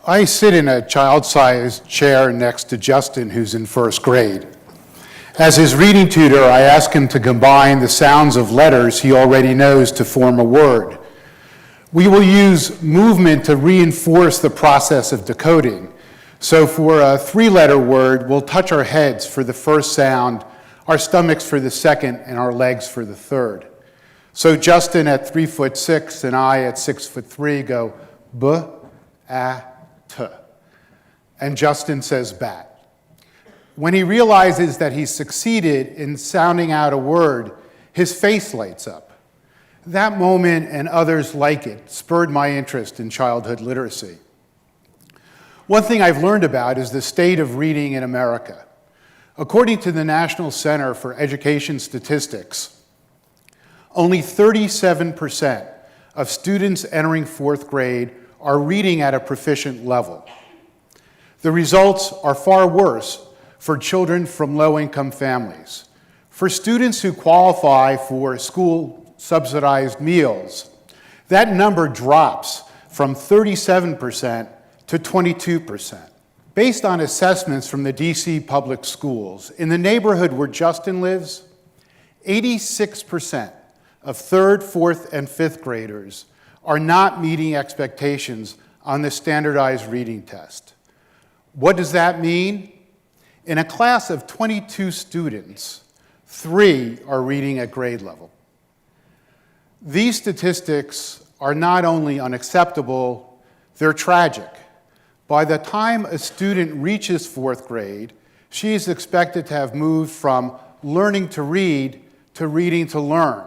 I sit in a child-sized chair next to Justin, who's in first grade. As his reading tutor, I ask him to combine the sounds of letters he already knows to form a word. We will use movement to reinforce the process of decoding. So for a three-letter word, we'll touch our heads for the first sound, our stomachs for the second, and our legs for the third. So Justin at 3'6" and I at 6'3" go b-a-t. And Justin says bat. When he realizes that he's succeeded in sounding out a word, his face lights up. That moment and others like it spurred my interest in childhood literacy. One thing I've learned about is the state of reading in America. According to the National Center for Education Statistics, only 37% of students entering fourth grade are reading at a proficient level. The results are far worse for children from low-income families. For students who qualify for school-subsidized meals, that number drops from 37% to 22%. Based on assessments from the DC public schools, in the neighborhood where Justin lives, 86% of third, fourth, and fifth graders are not meeting expectations on the standardized reading test. What does that mean? In a class of 22 students, 3 are reading at grade level. These statistics are not only unacceptable, they're tragic. By the time a student reaches fourth grade, she is expected to have moved from learning to read to reading to learn.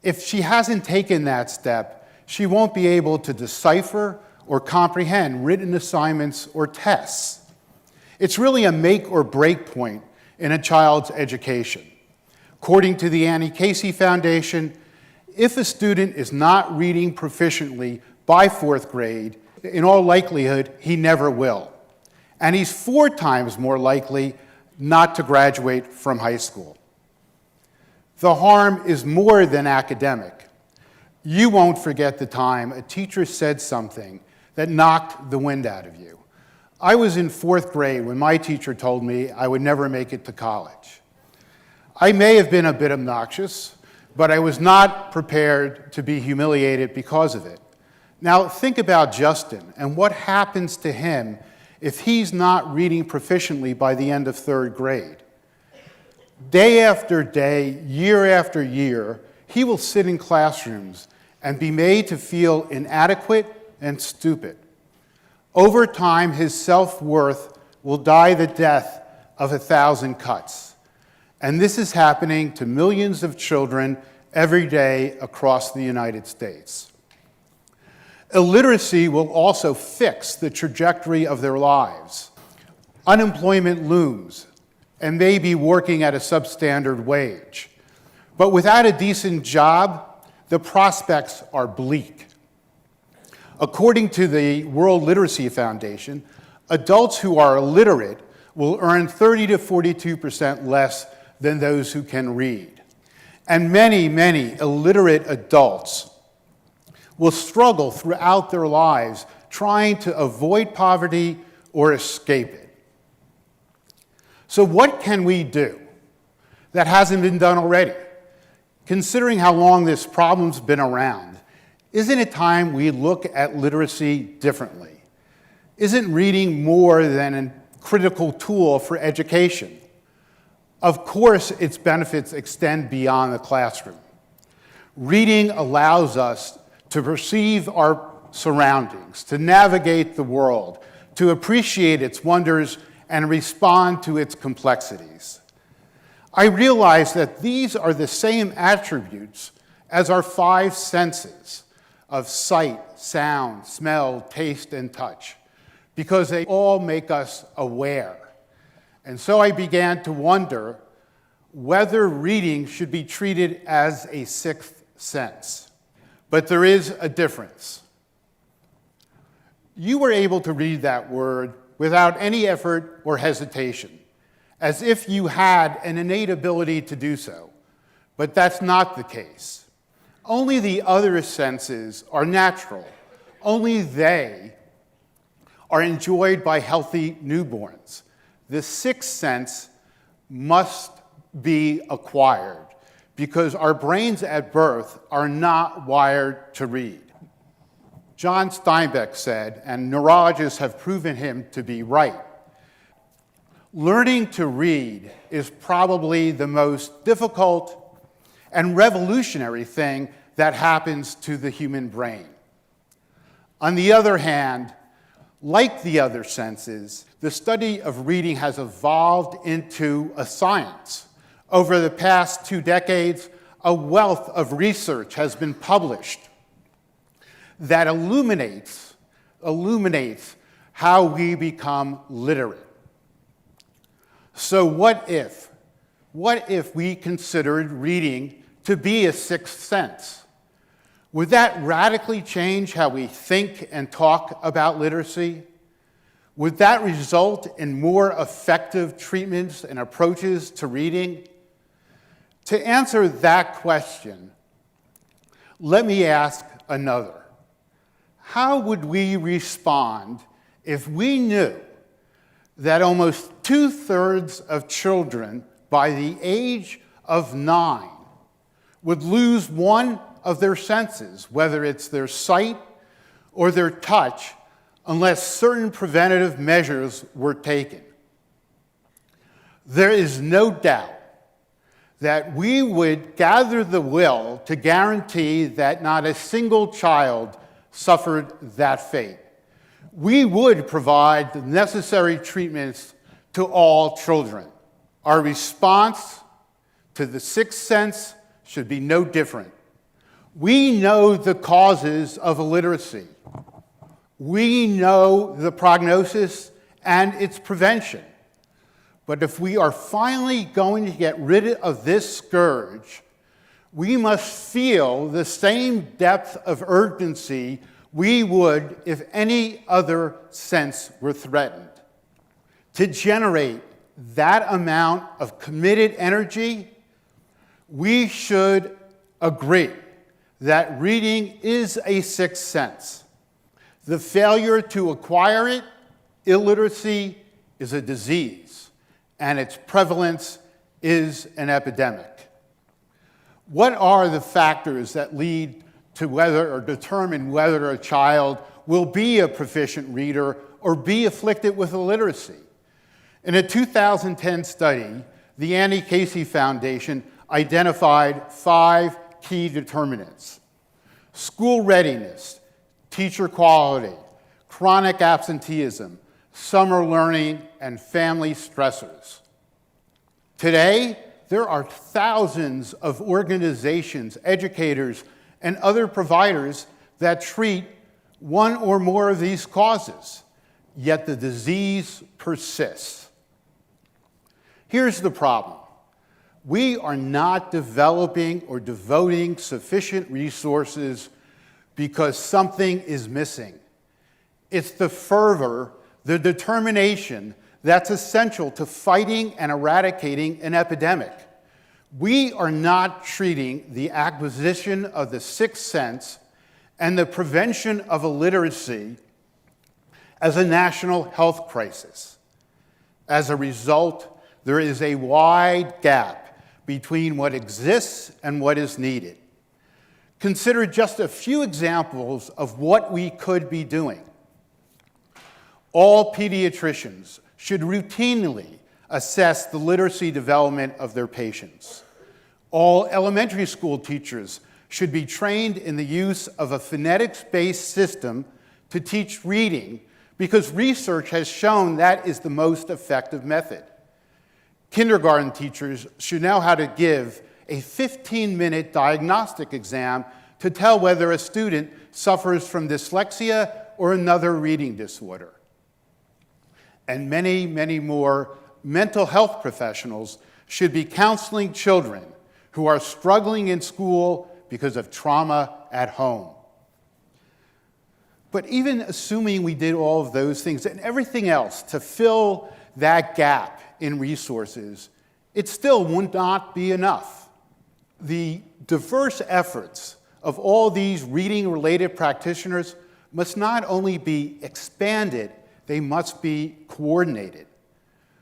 If she hasn't taken that step, she won't be able to decipher or comprehend written assignments or tests. It's really a make or break point in a child's education. According to the Annie Casey Foundation, if a student is not reading proficiently by fourth grade, in all likelihood, he never will. And he's 4 times more likely not to graduate from high school. The harm is more than academic. You won't forget the time a teacher said something that knocked the wind out of you. I was in 4th grade when my teacher told me I would never make it to college. I may have been a bit obnoxious, but I was not prepared to be humiliated because of it. Now think about Justin and what happens to him if he's not reading proficiently by the end of 3rd grade. Day after day, year after year, he will sit in classrooms and be made to feel inadequate and stupid. Over time, his self-worth will die the death of 1,000 cuts. And this is happening to millions of children every day across the United States. Illiteracy will also fix the trajectory of their lives. Unemployment looms and may be working at a substandard wage. But without a decent job, the prospects are bleak. According to the World Literacy Foundation, adults who are illiterate will earn 30 to 42% less than those who can read. And many, many illiterate adults will struggle throughout their lives trying to avoid poverty or escape it. So what can we do that hasn't been done already? Considering how long this problem's been around, isn't it time we look at literacy differently? Isn't reading more than a critical tool for education? Of course, its benefits extend beyond the classroom. Reading allows us to perceive our surroundings, to navigate the world, to appreciate its wonders, and respond to its complexities. I realize that these are the same attributes as our 5 senses of sight, sound, smell, taste, and touch, because they all make us aware. And so I began to wonder whether reading should be treated as a 6th sense. But there is a difference. You were able to read that word without any effort or hesitation, as if you had an innate ability to do so. But that's not the case. Only the other senses are natural. Only they are enjoyed by healthy newborns. The sixth sense must be acquired because our brains at birth are not wired to read. John Steinbeck said, and neurologists have proven him to be right, learning to read is probably the most difficult and revolutionary thing that happens to the human brain. On the other hand, like the other senses, the study of reading has evolved into a science. Over the past 2 decades, a wealth of research has been published that illuminates how we become literate. So what if we considered reading to be a sixth sense? Would that radically change how we think and talk about literacy? Would that result in more effective treatments and approaches to reading? To answer that question, let me ask another. How would we respond if we knew that almost 2/3 of children by the age of 9 would lose one of their senses, whether it's their sight or their touch, unless certain preventative measures were taken? There is no doubt that we would gather the will to guarantee that not a single child suffered that fate. We would provide the necessary treatments to all children. Our response to the sixth sense should be no different. We know the causes of illiteracy. We know the prognosis and its prevention. But if we are finally going to get rid of this scourge, we must feel the same depth of urgency we would if any other sense were threatened. To generate that amount of committed energy, we should agree that reading is a sixth sense. The failure to acquire it, illiteracy, is a disease, and its prevalence is an epidemic. What are the factors that lead to whether or determine whether a child will be a proficient reader or be afflicted with illiteracy? In a 2010 study, the Annie Casey Foundation identified 5 key determinants: school readiness, teacher quality, chronic absenteeism, summer learning, and family stressors. Today, there are thousands of organizations, educators, and other providers that treat one or more of these causes, yet the disease persists. Here's the problem. We are not developing or devoting sufficient resources because something is missing. It's the fervor, the determination that's essential to fighting and eradicating an epidemic. We are not treating the acquisition of the sixth sense and the prevention of illiteracy as a national health crisis. As a result, there is a wide gap between what exists and what is needed. Consider just a few examples of what we could be doing. All pediatricians should routinely assess the literacy development of their patients. All elementary school teachers should be trained in the use of a phonetics-based system to teach reading because research has shown that is the most effective method. Kindergarten teachers should know how to give a 15-minute diagnostic exam to tell whether a student suffers from dyslexia or another reading disorder. And many, many more mental health professionals should be counseling children who are struggling in school because of trauma at home. But even assuming we did all of those things and everything else to fill that gap in resources, it still would not be enough. The diverse efforts of all these reading-related practitioners must not only be expanded, they must be coordinated.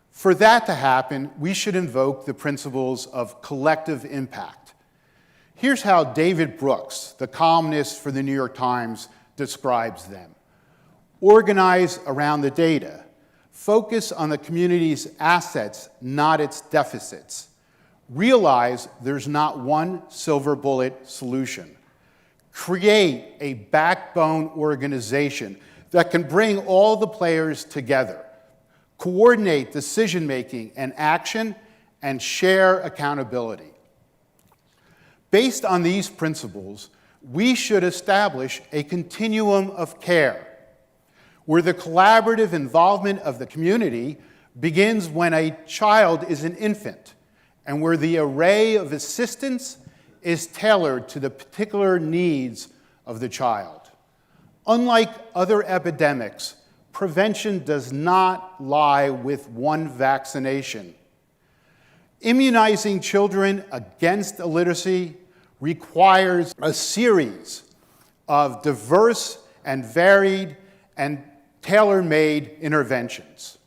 For that to happen, we should invoke the principles of collective impact. Here's how David Brooks, the columnist for the New York Times, describes them. Organize around the data. Focus on the community's assets, not its deficits. Realize there's not one silver bullet solution. Create a backbone organization that can bring all the players together. Coordinate decision-making and action, and share accountability. Based on these principles, we should establish a continuum of care, where the collaborative involvement of the community begins when a child is an infant, and where the array of assistance is tailored to the particular needs of the child. Unlike other epidemics, prevention does not lie with one vaccination. Immunizing children against illiteracy requires a series of diverse and varied and tailor-made interventions.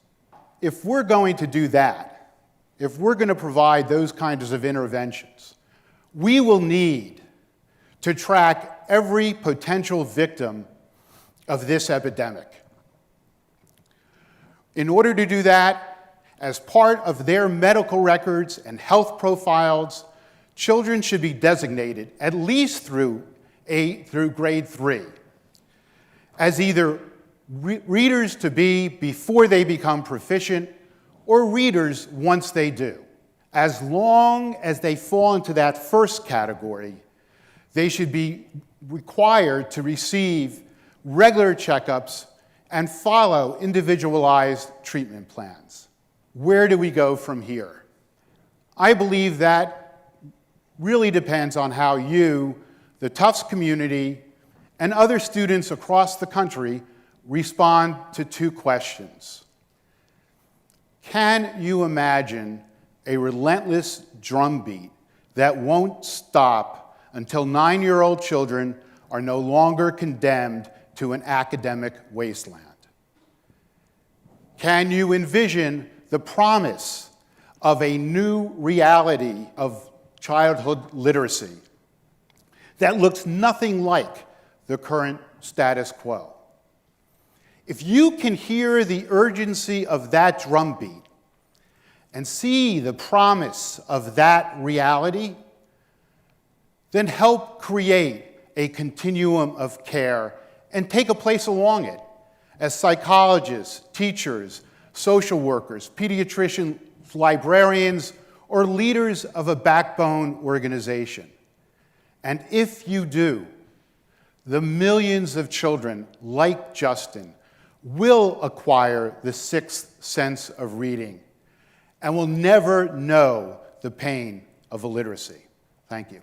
If we're going to do that, if we're going to provide those kinds of interventions, we will need to track every potential victim of this epidemic. In order to do that, as part of their medical records and health profiles, children should be designated, at least through grade 3, as either readers to be before they become proficient, or readers once they do. As long as they fall into that first category, they should be required to receive regular checkups and follow individualized treatment plans. Where do we go from here? I believe that really depends on how you, the Tufts community, and other students across the country respond to two questions. Can you imagine a relentless drumbeat that won't stop until 9-year-old children are no longer condemned to an academic wasteland? Can you envision the promise of a new reality of childhood literacy that looks nothing like the current status quo? If you can hear the urgency of that drumbeat and see the promise of that reality, then help create a continuum of care and take a place along it as psychologists, teachers, social workers, pediatricians, librarians, or leaders of a backbone organization. And if you do, the millions of children like Justin will acquire the sixth sense of reading and will never know the pain of illiteracy. Thank you.